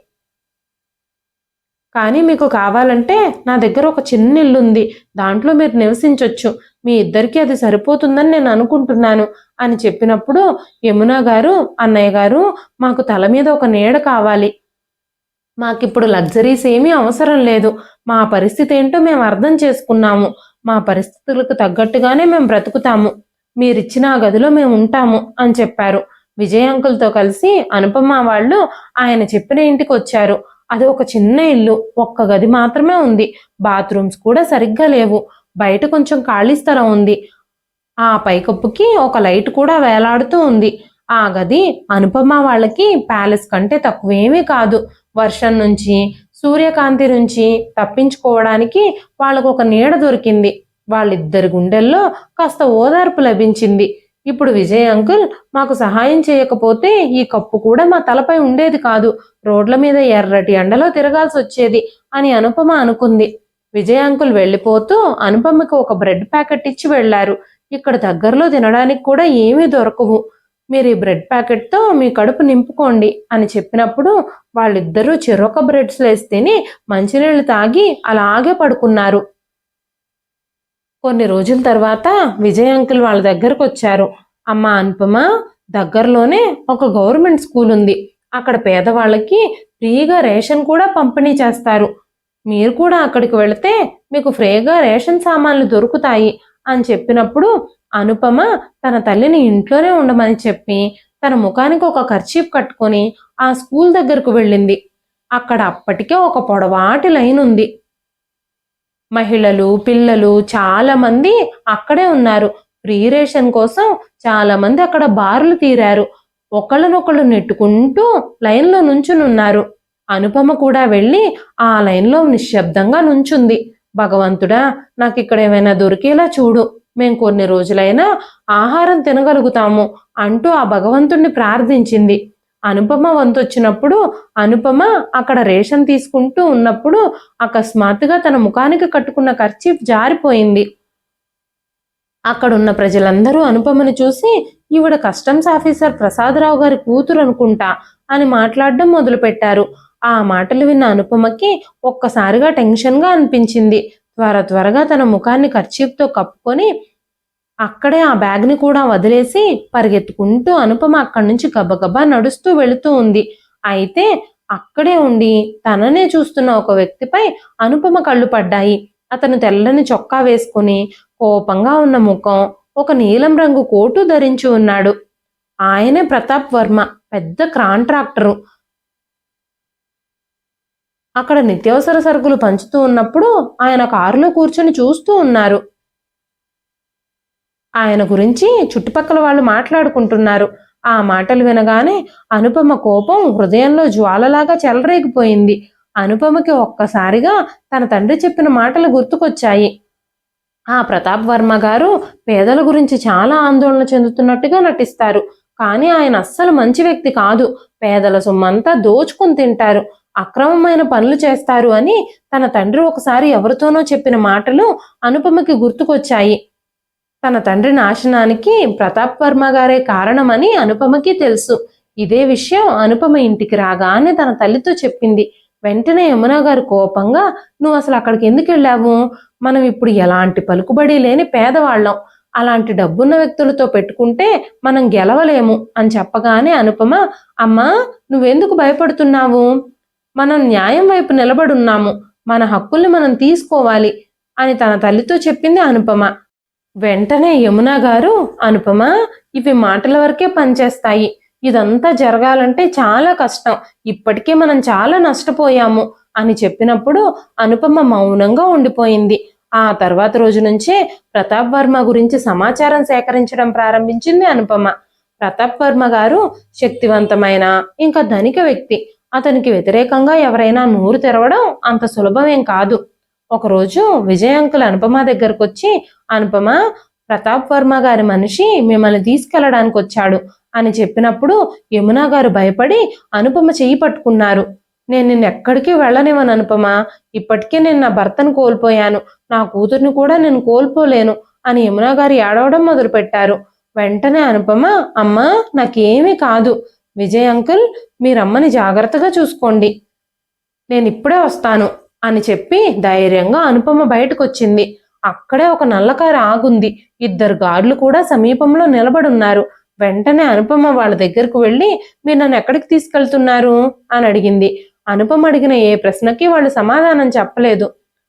కానీ మీకు కావాలంటే నా దగ్గర ఒక చిన్న ఇల్లు ఉంది. దాంట్లో మీరు నివసించొచ్చు. మీ ఇద్దరికీ అది సరిపోతుందని నేను అనుకుంటున్నాను అని చెప్పినప్పుడు యమున గారు, అన్నయ్య గారు, మాకు తల మీద ఒక నీడ కావాలి. మాకిప్పుడు లగ్జరీస్ ఏమీ అవసరం లేదు. మా పరిస్థితి ఏంటో మేము అర్థం చేసుకున్నాము. మా పరిస్థితులకు తగ్గట్టుగానే మేము బ్రతుకుతాము. మీరిచ్చిన ఆ గదిలో మేము ఉంటాము అని చెప్పారు. విజయ్ అంకుల్తో కలిసి అనుపమ వాళ్ళు ఆయన చెప్పిన ఇంటికి వచ్చారు. అది ఒక చిన్న ఇల్లు. ఒక్క గది మాత్రమే ఉంది. బాత్రూమ్స్ కూడా సరిగ్గా లేవు. బయట కొంచెం ఖాళీ స్థలం ఉంది. ఆ పైకప్పుకి ఒక లైట్ కూడా వేలాడుతూ ఉంది. ఆ గది అనుపమ వాళ్ళకి ప్యాలెస్ కంటే తక్కువేమీ కాదు. వర్షం నుంచి, సూర్యకాంతి నుంచి తప్పించుకోవడానికి వాళ్ళకు ఒక నీడ దొరికింది. వాళ్ళిద్దరి గుండెల్లో కాస్త ఓదార్పు లభించింది. ఇప్పుడు విజయ్ అంకుల్ మాకు సహాయం చేయకపోతే ఈ కప్పు కూడా మా తలపై ఉండేది కాదు. రోడ్ల మీద ఎర్రటి ఎండలో తిరగాల్సి వచ్చేది అని అనుపమ అనుకుంది. విజయ్ అంకుల్ వెళ్ళిపోతూ అనుపమకి ఒక బ్రెడ్ ప్యాకెట్ ఇచ్చి వెళ్లారు. ఇక్కడ దగ్గరలో తినడానికి కూడా ఏమీ దొరకవు. మీరు ఈ బ్రెడ్ ప్యాకెట్తో మీ కడుపు నింపుకోండి అని చెప్పినప్పుడు వాళ్ళిద్దరూ చెరొక బ్రెడ్ స్లైస్ తిని మంచినీళ్లు తాగి అలాగే పడుకున్నారు. కొన్ని రోజుల తర్వాత విజయ్ అంకుల్ వాళ్ళ దగ్గరకు వచ్చారు. అమ్మ అనుపమ, దగ్గరలోనే ఒక గవర్నమెంట్ స్కూల్ ఉంది. అక్కడ పేదవాళ్ళకి ఫ్రీగా రేషన్ కూడా పంపిణీ చేస్తారు. మీరు కూడా అక్కడికి వెళితే మీకు ఫ్రీగా రేషన్ సామాన్లు దొరుకుతాయి అని చెప్పినప్పుడు అనుపమ తన తల్లిని ఇంట్లోనే ఉండమని చెప్పి తన ముఖానికి ఒక కర్చీఫ్ కట్టుకొని ఆ స్కూల్ దగ్గరకు వెళ్ళింది. అక్కడ అప్పటికే ఒక పొడవాటి లైన్ ఉంది. మహిళలు, పిల్లలు చాలా మంది అక్కడే ఉన్నారు. ఫ్రీ రేషన్ కోసం చాలా మంది అక్కడ బారులు తీరారు. ఒకళ్ళనొకళ్ళు నెట్టుకుంటూ లైన్లో నుంచునున్నారు. అనుపమ కూడా వెళ్ళి ఆ లైన్లో నిశ్శబ్దంగా నుంచుంది. భగవంతుడా, నాకు ఇక్కడ ఏమైనా దొరికేలా చూడు, మేం కొన్ని రోజులైనా ఆహారం తినగలుగుతాము అంటూ ఆ భగవంతుణ్ణి ప్రార్థించింది. అనుపమ వంతొచ్చినప్పుడు అనుపమ అక్కడ రేషన్ తీసుకుంటూ ఉన్నప్పుడు అకస్మాత్తుగా తన ముఖానికి కట్టుకున్న కర్చీఫ్ జారిపోయింది. అక్కడున్న ప్రజలందరూ అనుపమని చూసి ఈవిడ కస్టమ్స్ ఆఫీసర్ ప్రసాదరావు గారి కూతురు అనుకుంటా అని మాట్లాడడం మొదలుపెట్టారు. ఆ మాటలు విన్న అనుపమకి ఒక్కసారిగా టెన్షన్గా అనిపించింది. త్వరగా తన ముఖాన్ని కర్చీఫ్తో కప్పుకొని అక్కడే ఆ బ్యాగ్ని కూడా వదిలేసి పరిగెత్తుకుంటూ అనుపమ అక్కడి నుంచి గబగబా నడుస్తూ వెళుతూ ఉంది. అయితే అక్కడే ఉండి తననే చూస్తున్న ఒక వ్యక్తిపై అనుపమ కళ్ళు పడ్డాయి. అతను తెల్లని చొక్కా వేసుకుని కోపంగా ఉన్న ముఖం, ఒక నీలం రంగు కోటు ధరించి ఉన్నాడు. ఆయనే ప్రతాప్ వర్మ, పెద్ద కాంట్రాక్టరు. అక్కడ నిత్యావసర సరుకులు పంచుతూ ఉన్నప్పుడు ఆయన కారులో కూర్చొని చూస్తూ ఉన్నారు. ఆయన గురించి చుట్టుపక్కల వాళ్ళు మాట్లాడుకుంటున్నారు. ఆ మాటలు వినగానే అనుపమ కోపం హృదయంలో జ్వాలలాగా చెలరేగిపోయింది. అనుపమకి ఒక్కసారిగా తన తండ్రి చెప్పిన మాటలు గుర్తుకొచ్చాయి. ఆ ప్రతాప్ వర్మ గారు పేదల గురించి చాలా ఆందోళన చెందుతున్నట్టుగా నటిస్తారు. కానీ ఆయన అస్సలు మంచి వ్యక్తి కాదు. పేదల సొమ్మంతా దోచుకుని తింటారు, అక్రమమైన పనులు చేస్తారు అని తన తండ్రి ఒకసారి ఎవరితోనో చెప్పిన మాటలు అనుపమకి గుర్తుకొచ్చాయి. తన తండ్రి నాశనానికి ప్రతాప్ వర్మ గారే కారణమని అనుపమకి తెలుసు. ఇదే విషయం అనుపమ ఇంటికి రాగానే తన తల్లితో చెప్పింది. వెంటనే యమున గారు కోపంగా, నువ్వు అసలు అక్కడికి ఎందుకు వెళ్ళావు? మనం ఇప్పుడు ఎలాంటి పలుకుబడి లేని పేదవాళ్ళం, అలాంటి డబ్బున్న వ్యక్తులతో పెట్టుకుంటే మనం గెలవలేము అని చెప్పగానే అనుపమ, అమ్మా నువ్వెందుకు భయపడుతున్నావు? మనం న్యాయం వైపు నిలబడున్నాము, మన హక్కుల్ని మనం తీసుకోవాలి అని తన తల్లితో చెప్పింది అనుపమ. వెంటనే యమున గారు, అనుపమ ఇవి మాటల వరకే పనిచేస్తాయి, ఇదంతా జరగాలంటే చాలా కష్టం, ఇప్పటికే మనం చాలా నష్టపోయాము అని చెప్పినప్పుడు అనుపమ మౌనంగా ఉండిపోయింది. ఆ తర్వాత రోజు నుంచే ప్రతాప్ వర్మ గురించి సమాచారం సేకరించడం ప్రారంభించింది అనుపమ. ప్రతాప్ వర్మ గారు శక్తివంతమైన ఇంకా ధనిక వ్యక్తి. అతనికి వ్యతిరేకంగా ఎవరైనా నోరు తెరవడం అంత సులభమేం కాదు. ఒకరోజు విజయ్ అంకుల్ అనుపమ దగ్గరకు వచ్చి, అనుపమ ప్రతాప్ వర్మ గారి మనిషి మిమ్మల్ని తీసుకెళ్లడానికి వచ్చాడు అని చెప్పినప్పుడు యమున గారు భయపడి అనుపమ చెయ్యి పట్టుకున్నారు. నేను నిన్ను ఎక్కడికి వెళ్ళనివ్వను అనుపమ, ఇప్పటికే నేను నా భర్తను కోల్పోయాను, నా కూతుర్ని కూడా నేను కోల్పోలేను అని యమున గారు ఏడవడం మొదలుపెట్టారు. వెంటనే అనుపమ, అమ్మా నాకేమీ కాదు, విజయ్ అంకుల్ మీరమ్మని జాగ్రత్తగా చూసుకోండి, నేను ఇప్పుడే వస్తాను అని చెప్పి ధైర్యంగా అనుపమ బయటకొచ్చింది. అక్కడే ఒక నల్ల కారు ఆగుంది. 2 గార్డులు కూడా సమీపంలో నిలబడున్నారు. వెంటనే అనుపమ వాళ్ళ దగ్గరకు వెళ్ళి, మీరు నన్ను ఎక్కడికి తీసుకెళ్తున్నారు అని అడిగింది. అనుపమ అడిగిన ఏ ప్రశ్నకి వాళ్ళు సమాధానం చెప్పలేదు.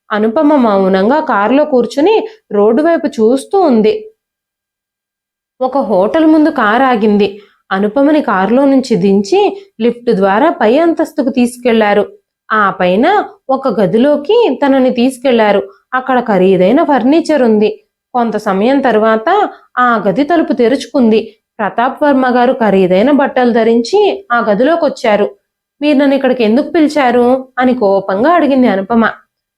అనుపమ మౌనంగా కారులో కూర్చుని రోడ్డు వైపు చూస్తూ ఉంది. ఒక హోటల్ ముందు కారు ఆగింది. అనుపమని కారులో నుంచి దించి లిఫ్ట్ ద్వారా పై అంతస్తుకు తీసుకెళ్లారు. ఆ పైన ఒక గదిలోకి తనని తీసుకెళ్లారు. అక్కడ ఖరీదైన ఫర్నిచర్ ఉంది. కొంత సమయం తర్వాత ఆ గది తలుపు తెరుచుకుంది. ప్రతాప్ వర్మ గారు ఖరీదైన బట్టలు ధరించి ఆ గదిలోకి వచ్చారు. మీరు నన్ను ఇక్కడికి ఎందుకు పిలిచారు అని కోపంగా అడిగింది అనుపమ.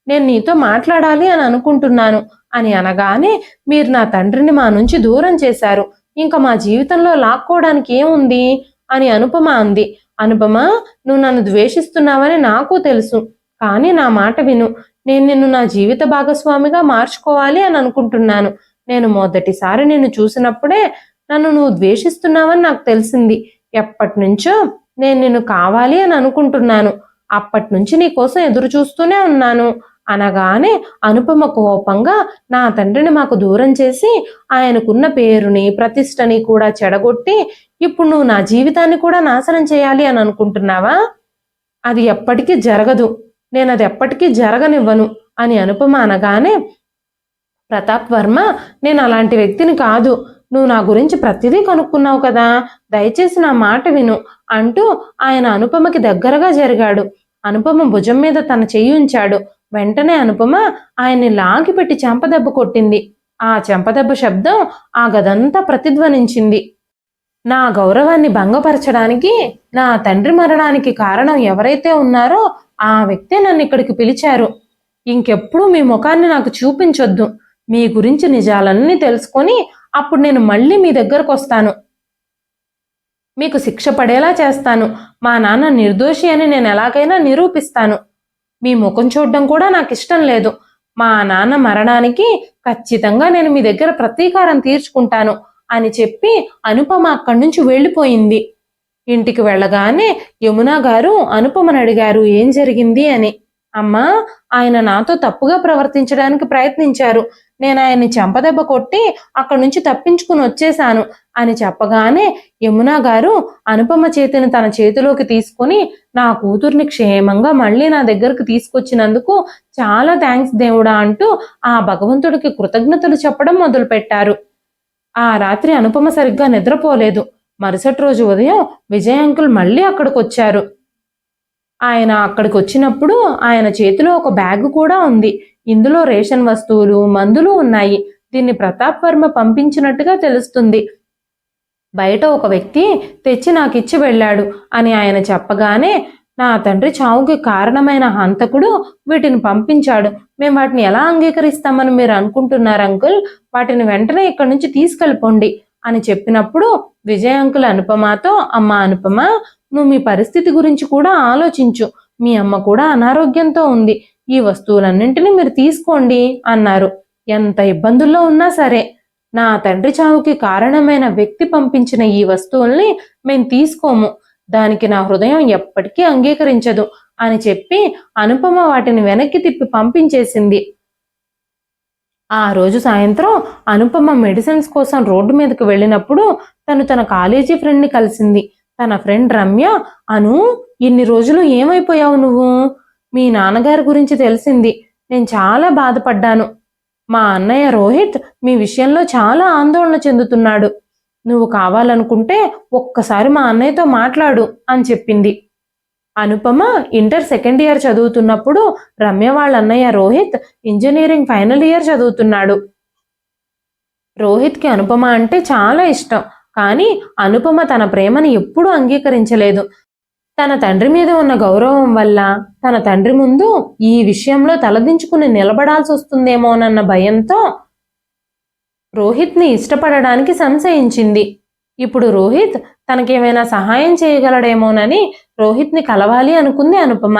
నేను నీతో మాట్లాడాలి అని అనుకుంటున్నాను అని అనగానే, మీరు నా తండ్రిని మా నుంచి దూరం చేశారు, ఇంకా మా జీవితంలో లాక్కోవడానికి ఏముంది అని అనుపమ అంది. అనుపమ, నువ్వు నన్ను ద్వేషిస్తున్నావని నాకు తెలుసు, కానీ నా మాట విను. నేను నిన్ను నా జీవిత భాగస్వామిగా మార్చుకోవాలి అని అనుకుంటున్నాను. నేను మొదటిసారి నిన్ను చూసినప్పుడే నన్ను నువ్వు ద్వేషిస్తున్నావని నాకు తెలిసింది. ఎప్పటి నుంచో నేను నిన్ను కావాలి అని అనుకుంటున్నాను. అప్పటి నుంచి నీ కోసం ఎదురు చూస్తూనే ఉన్నాను అనగానే అనుపమ కోపంగా, నా తండ్రిని మాకు దూరం చేసి ఆయనకున్న పేరుని ప్రతిష్టని కూడా చెడగొట్టి ఇప్పుడు నువ్వు నా జీవితాన్ని కూడా నాశనం చేయాలి అని అనుకుంటున్నావా? అది ఎప్పటికీ జరగదు, నేను అది ఎప్పటికీ జరగనివ్వను అని అనుపమ అనగానే, ప్రతాప్ వర్మ, నేను అలాంటి వ్యక్తిని కాదు. నువ్వు నా గురించి ప్రతిదీ కనుక్కున్నావు కదా, దయచేసి నా మాట విను అంటూ ఆయన అనుపమకి దగ్గరగా జరిగాడు. అనుపమ భుజం మీద తన చెయ్యి ఉంచాడు. వెంటనే అనుపమ ఆయన్ని లాగిపెట్టి చెంపదెబ్బ కొట్టింది. ఆ చెంపదెబ్బ శబ్దం ఆ గదంతా ప్రతిధ్వనించింది. నా గౌరవాన్ని భంగపరచడానికి, నా తండ్రి మరణానికి కారణం ఎవరైతే ఉన్నారో ఆ వ్యక్తే నన్ను ఇక్కడికి పిలిచారు. ఇంకెప్పుడు మీ ముఖాన్ని నాకు చూపించొద్దు. మీ గురించి నిజాలన్నీ తెలుసుకొని అప్పుడు నేను మళ్ళీ మీ దగ్గరకు వస్తాను. మీకు శిక్ష పడేలా చేస్తాను. మా నాన్న నిర్దోషి అని నేను ఎలాగైనా నిరూపిస్తాను. మీ ముఖం చూడడం కూడా నాకు ఇష్టం లేదు. మా నాన్న మరణానికి ఖచ్చితంగా నేను మీ దగ్గర ప్రతీకారం తీర్చుకుంటాను అని చెప్పి అనుపమ అక్కడి నుంచి వెళ్ళిపోయింది. ఇంటికి వెళ్ళగానే యమున గారు అనుపమని అడిగారు ఏం జరిగింది అని. అమ్మా, ఆయన నాతో తప్పుగా ప్రవర్తించడానికి ప్రయత్నించారు. నేను ఆయన్ని చెంపదెబ్బ కొట్టి అక్కడి నుంచి తప్పించుకుని వచ్చేశాను అని చెప్పగానే యమున గారు అనుపమ చేతిని తన చేతిలోకి తీసుకుని, నా కూతుర్ని క్షేమంగా మళ్ళీ నా దగ్గరకు తీసుకొచ్చినందుకు చాలా థ్యాంక్స్ దేవుడా అంటూ ఆ భగవంతుడికి కృతజ్ఞతలు చెప్పడం మొదలుపెట్టారు. ఆ రాత్రి అనుపమ సరిగ్గా నిద్రపోలేదు. మరుసటి రోజు ఉదయం విజయ్ అంకుల్ మళ్ళీ అక్కడికి వచ్చారు. ఆయన అక్కడికి వచ్చినప్పుడు ఆయన చేతిలో ఒక బ్యాగ్ కూడా ఉంది. ఇందులో రేషన్ వస్తువులు, మందులు ఉన్నాయి. దీన్ని ప్రతాప్ వర్మ పంపించినట్టుగా తెలుస్తుంది. బయట ఒక వ్యక్తి తెచ్చి నాకు ఇచ్చి వెళ్ళాడు అని ఆయన చెప్పగానే, నా తండ్రి చావుకి కారణమైన హంతకుడు వీటిని పంపించాడు. మేము వాటిని ఎలా అంగీకరిస్తామని మీరు అనుకుంటున్నారు అంకుల్? వాటిని వెంటనే ఇక్కడి నుంచి తీసుకెళ్ళిపోండి అని చెప్పినప్పుడు విజయ్ అంకుల్ అనుపమతో, అమ్మ అనుపమ, నువ్వు మీ పరిస్థితి గురించి కూడా ఆలోచించు. మీ అమ్మ కూడా అనారోగ్యంతో ఉంది. ఈ వస్తువులన్నింటినీ మీరు తీసుకోండి అన్నారు. ఎంత ఇబ్బందుల్లో ఉన్నా సరే, నా తండ్రి చావుకి కారణమైన వ్యక్తి పంపించిన ఈ వస్తువుల్ని మేము తీసుకోము. దానికి నా హృదయం ఎప్పటికీ అంగీకరించదు అని చెప్పి అనుపమ వాటిని వెనక్కి తిప్పి పంపించేసింది. ఆ రోజు సాయంత్రం అనుపమ మెడిసిన్స్ కోసం రోడ్డు మీదకి వెళ్ళినప్పుడు తను తన కాలేజీ ఫ్రెండ్ని కలిసింది. తన ఫ్రెండ్ రమ్య, అను, ఇన్ని రోజులు ఏమైపోయావు నువ్వు? మీ నాన్నగారి గురించి తెలిసింది. నేను చాలా బాధపడ్డాను. మా అన్నయ్య రోహిత్ మీ విషయంలో చాలా ఆందోళన చెందుతున్నాడు. నువ్వు కావాలనుకుంటే ఒక్కసారి మా అన్నయ్యతో మాట్లాడు అని చెప్పింది. అనుపమ ఇంటర్ సెకండ్ ఇయర్ చదువుతున్నప్పుడు రమ్య వాళ్ళ అన్నయ్య రోహిత్ ఇంజనీరింగ్ ఫైనల్ ఇయర్ చదువుతున్నాడు. రోహిత్కి అనుపమ అంటే చాలా ఇష్టం. కానీ అనుపమ తన ప్రేమని ఎప్పుడూ అంగీకరించలేదు. తన తండ్రి మీద ఉన్న గౌరవం వల్ల తన తండ్రి ముందు ఈ విషయంలో తలదించుకుని నిలబడాల్సి వస్తుందేమోనన్న భయంతో రోహిత్ని ఇష్టపడడానికి సంశయించింది. ఇప్పుడు రోహిత్ తనకేమైనా సహాయం చేయగలడేమోనని రోహిత్ని కలవాలి అనుకుంది అనుపమ.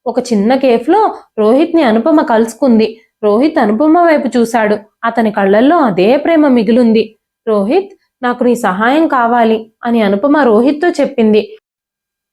ఒక చిన్న కేఫ్లో రోహిత్ని అనుపమ కలుసుకుంది. రోహిత్ అనుపమ వైపు చూశాడు. అతని కళ్ళల్లో అదే ప్రేమ మిగిలింది. రోహిత్, నాకు నీ సహాయం కావాలి అని అనుపమ రోహిత్తో చెప్పింది.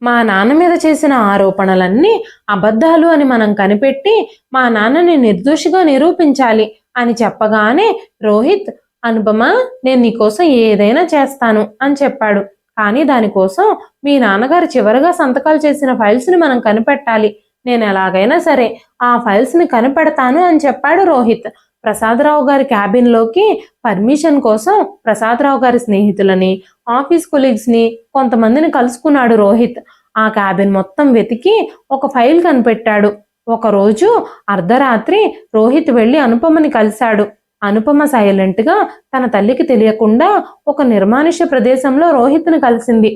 మా నాన్న మీద చేసిన ఆరోపణలన్నీ అబద్ధాలు అని మనం కనిపెట్టి మా నాన్నని నిర్దోషిగా నిరూపించాలి అని చెప్పగానే రోహిత్, అనుపమ, నేను నీకోసం ఏదైనా చేస్తాను అని చెప్పాడు. కానీ దానికోసం మీ నాన్నగారు చివరిగా సంతకాలు చేసిన ఫైల్స్ని మనం కనిపెట్టాలి. నేను ఎలాగైనా సరే ఆ ఫైల్స్ని కనిపెడతాను అని చెప్పాడు రోహిత్. ప్రసాదరావు గారి క్యాబిన్లోకి పర్మిషన్ కోసం ప్రసాదరావు గారి స్నేహితులని, ఆఫీస్ కొలీగ్స్ని, కొంతమందిని కలుసుకున్నాడు రోహిత్. ఆ క్యాబిన్ మొత్తం వెతికి ఒక ఫైల్ కనిపెట్టాడు. ఒకరోజు అర్ధరాత్రి రోహిత్ వెళ్ళి అనుపమని కలిశాడు. అనుపమ సైలెంట్గా తన తల్లికి తెలియకుండా ఒక నిర్మానుష్య ప్రదేశంలో రోహిత్ని కలిసింది.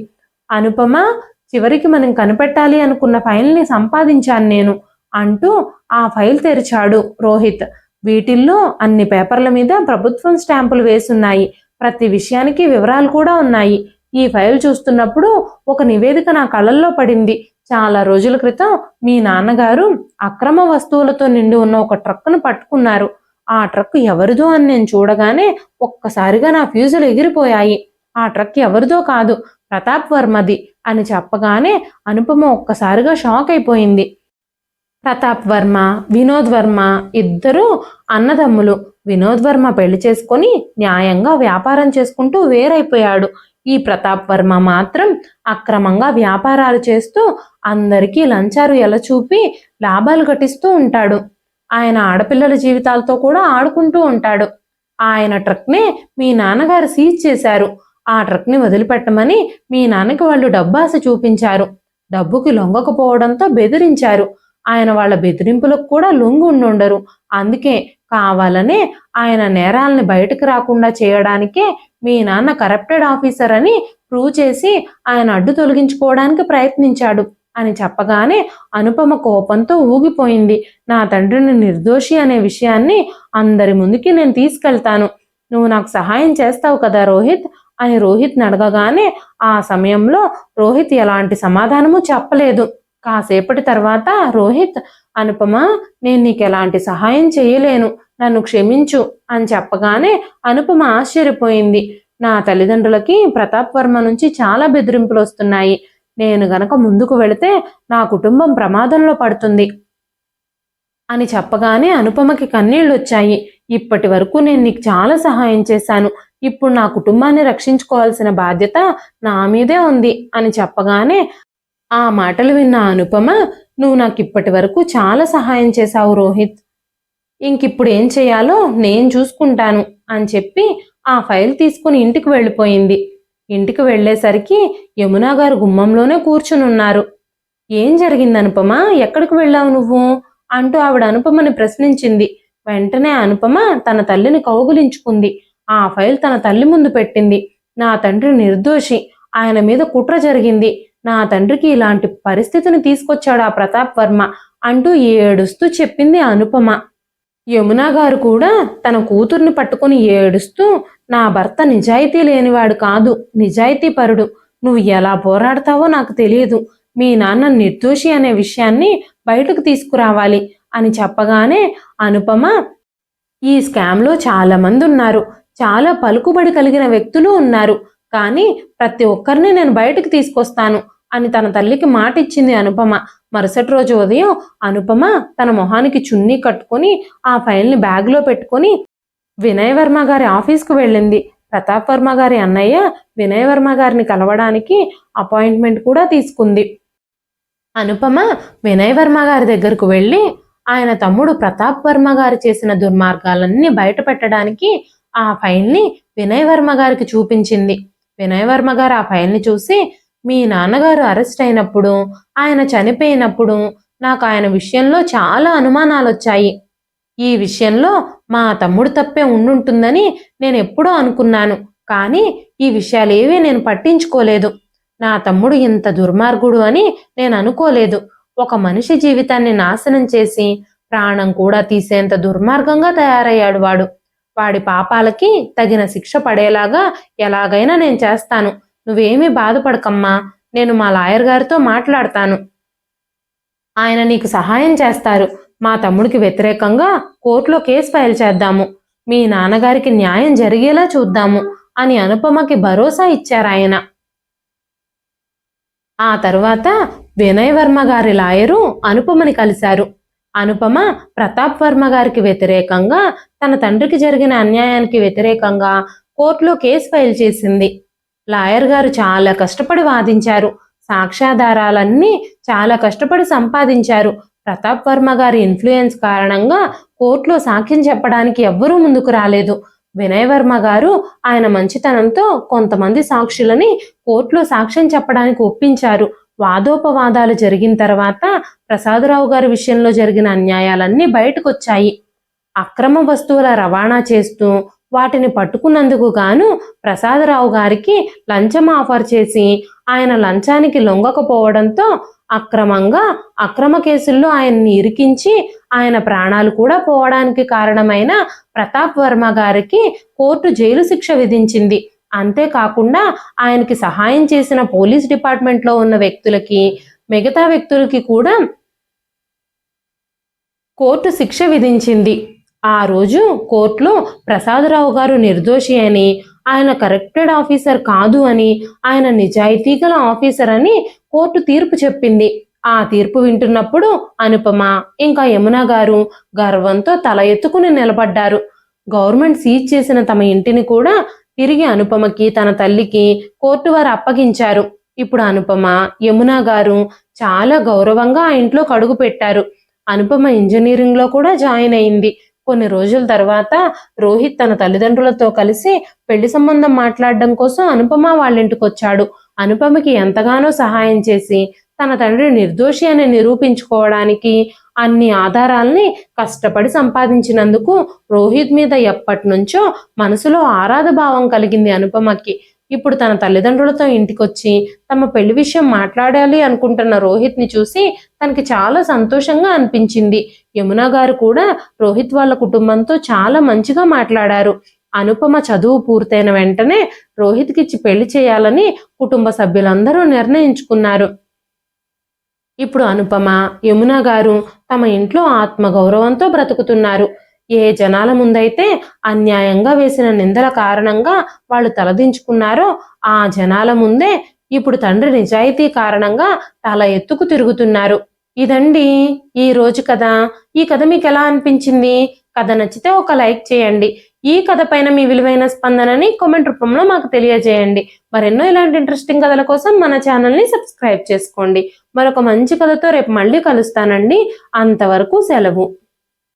అనుపమ, చివరికి మనం కనిపెట్టాలి అనుకున్న ఫైల్ని సంపాదించాను నేను అంటూ ఆ ఫైల్ తెరిచాడు రోహిత్. వీటిల్లో అన్ని పేపర్ల మీద ప్రభుత్వం స్టాంపులు వేసున్నాయి. ప్రతి విషయానికి వివరాలు కూడా ఉన్నాయి. ఈ ఫైల్ చూస్తున్నప్పుడు ఒక నివేదిక నా కళ్ళల్లో పడింది. చాలా రోజుల క్రితం మీ నాన్నగారు అక్రమ వస్తువులతో నిండి ఉన్న ఒక ట్రక్కును పట్టుకున్నారు. ఆ ట్రక్ ఎవరిదో అని నేను చూడగానే ఒక్కసారిగా నా ఫ్యూజులు ఎగిరిపోయాయి. ఆ ట్రక్ ఎవరిదో కాదు, ప్రతాప్ వర్మది అని చెప్పగానే అనుపమ ఒక్కసారిగా షాక్ అయిపోయింది. ప్రతాప్ వర్మ, వినోద్ వర్మ ఇద్దరు అన్నదమ్ములు. వినోద్ వర్మ పెళ్లి చేసుకొని న్యాయంగా వ్యాపారం చేసుకుంటూ వేరైపోయాడు. ఈ ప్రతాప్ వర్మ మాత్రం అక్రమంగా వ్యాపారాలు చేస్తూ అందరికీ లంచాలు ఎలచూపి లాభాలు గటిస్తూ ఉంటాడు. ఆయన ఆడపిల్లల జీవితాలతో కూడా ఆడుకుంటూ ఉంటాడు. ఆయన ట్రక్నే మీ నాన్నగారు సీజ్ చేశారు. ఆ ట్రక్ని వదిలిపెట్టమని మీ నాన్నకి వాళ్ళు డబ్బాస చూపించారు. డబ్బుకి లొంగకపోవడంతో బెదిరించారు. ఆయన వాళ్ళ బెదిరింపులకు కూడా లొంగి ఉండుండరు. అందుకే కావాలనే ఆయన నేరాలని బయటకు రాకుండా చేయడానికే మీ నాన్న కరప్టెడ్ ఆఫీసర్ అని ప్రూవ్ చేసి ఆయన అడ్డు తొలగించుకోవడానికి ప్రయత్నించాడు అని చెప్పగానే అనుపమ కోపంతో ఊగిపోయింది. నా తండ్రిని నిర్దోషి అనే విషయాన్ని అందరి ముందుకి నేను తీసుకెళ్తాను. నువ్వు నాకు సహాయం చేస్తావు కదా రోహిత్ అని రోహిత్ని అడగగానే ఆ సమయంలో రోహిత్ ఎలాంటి సమాధానము చెప్పలేదు. కాసేపటి తర్వాత రోహిత్, అనుపమ, నేను నీకు ఎలాంటి సహాయం చేయలేను, నన్ను క్షమించు అని చెప్పగానే అనుపమ ఆశ్చర్యపోయింది. నా తల్లిదండ్రులకి ప్రతాప్ వర్మ నుంచి చాలా బెదిరింపులు వస్తున్నాయి. నేను గనక ముందుకు వెళితే నా కుటుంబం ప్రమాదంలో పడుతుంది అని చెప్పగానే అనుపమకి కన్నీళ్ళు వచ్చాయి. ఇప్పటి వరకు నేను నీకు చాలా సహాయం చేశాను. ఇప్పుడు నా కుటుంబాన్ని రక్షించుకోవాల్సిన బాధ్యత నా మీదే ఉంది అని చెప్పగానే ఆ మాటలు విన్న అనుపమ, నువ్వు నాకు ఇప్పటి వరకు చాలా సహాయం చేశావు రోహిత్, ఇంకిప్పుడు ఏం చేయాలో నేను చూసుకుంటాను అని చెప్పి ఆ ఫైల్ తీసుకుని ఇంటికి వెళ్ళిపోయింది. ఇంటికి వెళ్లేసరికి యమునా గారు గుమ్మంలోనే కూర్చునున్నారు. ఏం జరిగింది అనుపమ, ఎక్కడికి వెళ్ళావు నువ్వు అంటూ ఆవిడ అనుపమని ప్రశ్నించింది. వెంటనే అనుపమ తన తల్లిని కౌగులించుకుంది. ఆ ఫైల్ తన తల్లి ముందు పెట్టింది. నా తండ్రి నిర్దోషి, ఆయన మీద కుట్ర జరిగింది, నా తండ్రికి ఇలాంటి పరిస్థితిని తీసుకొచ్చాడు ఆ ప్రతాప్ వర్మ అంటూ ఏడుస్తూ చెప్పింది అనుపమ. యమునా గారు కూడా తన కూతుర్ని పట్టుకుని ఏడుస్తూ, నా భర్త నిజాయితీ లేనివాడు కాదు, నిజాయితీ పరుడు, నువ్వు ఎలా పోరాడతావో నాకు తెలియదు, మీ నాన్న నిర్దోషి అనే విషయాన్ని బయటకు తీసుకురావాలి అని చెప్పగానే అనుపమ, ఈ స్కామ్లో చాలా మంది ఉన్నారు, చాలా పలుకుబడి కలిగిన వ్యక్తులు ఉన్నారు, కానీ ప్రతి ఒక్కరిని నేను బయటకు తీసుకొస్తాను అని తన తల్లికి మాట ఇచ్చింది అనుపమ. మరుసటి రోజు ఉదయం అనుపమ తన మొహానికి చున్నీ కట్టుకొని ఆ ఫైల్ని బ్యాగ్లో పెట్టుకొని వినయ్ వర్మ గారి ఆఫీస్కు వెళ్ళింది. ప్రతాప్ వర్మ గారి అన్నయ్య వినయ్ వర్మ గారిని కలవడానికి అపాయింట్మెంట్ కూడా తీసుకుంది. అనుపమ వినయ్ వర్మ గారి దగ్గరకు వెళ్ళి ఆయన తమ్ముడు ప్రతాప్ వర్మ గారు చేసిన దుర్మార్గాలన్నీ బయట పెట్టడానికి ఆ ఫైల్ని వినయ్ వర్మ గారికి చూపించింది. వినయ్ వర్మ గారు ఆ ఫైల్ని చూసి, మీ నాన్నగారు అరెస్ట్ అయినప్పుడు, ఆయన చనిపోయినప్పుడు నాకు ఆయన విషయంలో చాలా అనుమానాలు వచ్చాయి. ఈ విషయంలో మా తమ్ముడు తప్పే ఉండుంటుందని నేను ఎప్పుడూ అనుకున్నాను, కానీ ఈ విషయాలేవీ నేను పట్టించుకోలేదు. నా తమ్ముడు ఇంత దుర్మార్గుడు అని నేను అనుకోలేదు. ఒక మనిషి జీవితాన్ని నాశనం చేసి ప్రాణం కూడా తీసేంత దుర్మార్గంగా తయారయ్యాడు వాడు. వాడి పాపాలకి తగిన శిక్ష పడేలాగా ఎలాగైనా నేను చేస్తాను. నువ్వేమీ బాధపడకమ్మా, నేను మా లాయర్ గారితో మాట్లాడతాను, ఆయన నీకు సహాయం చేస్తారు. మా తమ్ముడికి వ్యతిరేకంగా కోర్టులో కేసు ఫైల్ చేద్దాము, మీ నాన్నగారికి న్యాయం జరిగేలా చూద్దాము అని అనుపమకి భరోసా ఇచ్చారాయన. ఆ తరువాత వినయ్ వర్మ గారి లాయరు అనుపమని కలిశారు. అనుపమ ప్రతాప్ వర్మ గారికి వ్యతిరేకంగా, తన తండ్రికి జరిగిన అన్యాయానికి వ్యతిరేకంగా కోర్టులో కేసు ఫైల్ చేసింది. లాయర్ గారు చాలా కష్టపడి వాదించారు. సాక్ష్యాధారాలన్నీ చాలా కష్టపడి సంపాదించారు. ప్రతాప్ వర్మ గారి ఇన్ఫ్లుయెన్స్ కారణంగా కోర్టులో సాక్ష్యం చెప్పడానికి ఎవ్వరూ ముందుకు రాలేదు. వినయ్ వర్మ గారు ఆయన మంచితనంతో కొంతమంది సాక్షులని కోర్టులో సాక్ష్యం చెప్పడానికి ఒప్పించారు. వాదోపవాదాలు జరిగిన తర్వాత ప్రసాదరావు గారి విషయంలో జరిగిన అన్యాయాలన్నీ బయటకొచ్చాయి. అక్రమ వస్తువుల రవాణా చేస్తూ వాటిని పట్టుకున్నందుకు గాను ప్రసాదరావు గారికి లంచం ఆఫర్ చేసి ఆయన లంచానికి లొంగకపోవడంతో అక్రమ కేసుల్లో ఆయన్ని ఇరికించి ఆయన ప్రాణాలు కూడా పోవడానికి కారణమైన ప్రతాప్ వర్మ గారికి కోర్టు జైలు శిక్ష విధించింది. అంతేకాకుండా ఆయనకి సహాయం చేసిన పోలీస్ డిపార్ట్మెంట్లో ఉన్న వ్యక్తులకి, మిగతా వ్యక్తులకి కూడా కోర్టు శిక్ష విధించింది. ఆ రోజు కోర్టులో ప్రసాదరావు గారు నిర్దోషి అని, ఆయన కరెక్టెడ్ ఆఫీసర్ కాదు అని, ఆయన నిజాయితీ గల ఆఫీసర్ అని కోర్టు తీర్పు చెప్పింది. ఆ తీర్పు వింటున్నప్పుడు అనుపమ ఇంకా యమున గారు గర్వంతో తల ఎత్తుకుని నిలబడ్డారు. గవర్నమెంట్ సీజ్ చేసిన తమ ఇంటిని కూడా తిరిగి అనుపమకి, తన తల్లికి కోర్టు వారు అప్పగించారు. ఇప్పుడు అనుపమ, యమున గారు చాలా గౌరవంగా ఆ ఇంట్లో అడుగు పెట్టారు. అనుపమ ఇంజనీరింగ్లో కూడా జాయిన్ అయింది. కొన్ని రోజుల తర్వాత రోహిత్ తన తల్లిదండ్రులతో కలిసి పెళ్లి సంబంధం మాట్లాడడం కోసం అనుపమ వాళ్ళింటికి వచ్చాడు. అనుపమకి ఎంతగానో సహాయం చేసి తన తండ్రి నిర్దోషి అని నిరూపించుకోవడానికి అన్ని ఆధారాల్ని కష్టపడి సంపాదించినందుకు రోహిత్ మీద ఎప్పటి నుంచో మనసులో ఆరాధ భావం కలిగింది అనుపమకి. ఇప్పుడు తన తల్లిదండ్రులతో ఇంటికొచ్చి తమ పెళ్లి విషయం మాట్లాడాలి అనుకుంటున్న రోహిత్ని చూసి తనకి చాలా సంతోషంగా అనిపించింది. యమున గారు కూడా రోహిత్ వాళ్ళ కుటుంబంతో చాలా మంచిగా మాట్లాడారు. అనుపమ చదువు పూర్తయిన వెంటనే రోహిత్కిచ్చి పెళ్లి చేయాలని కుటుంబ సభ్యులందరూ నిర్ణయించుకున్నారు. ఇప్పుడు అనుపమ, యమున గారు తమ ఇంట్లో ఆత్మగౌరవంతో బ్రతుకుతున్నారు. ఏ జనాల ముందైతే అన్యాయంగా వేసిన నిందల కారణంగా వాళ్ళు తలదించుకున్నారో ఆ జనాల ముందే ఇప్పుడు తండ్రి నిజాయితీ కారణంగా తల ఎత్తుకు తిరుగుతున్నారు. ఇదండి ఈ రోజు కథ. ఈ కథ మీకు ఎలా అనిపించింది? కథ నచ్చితే ఒక లైక్ చేయండి. ఈ కథ పైన మీ విలువైన స్పందనని కామెంట్ రూపంలో మాకు తెలియజేయండి. మరెన్నో ఇలాంటి ఇంట్రెస్టింగ్ కథల కోసం మన ఛానల్ని సబ్స్క్రైబ్ చేసుకోండి. మరొక మంచి కథతో రేపు మళ్ళీ కలుస్తానండి. అంతవరకు సెలవు.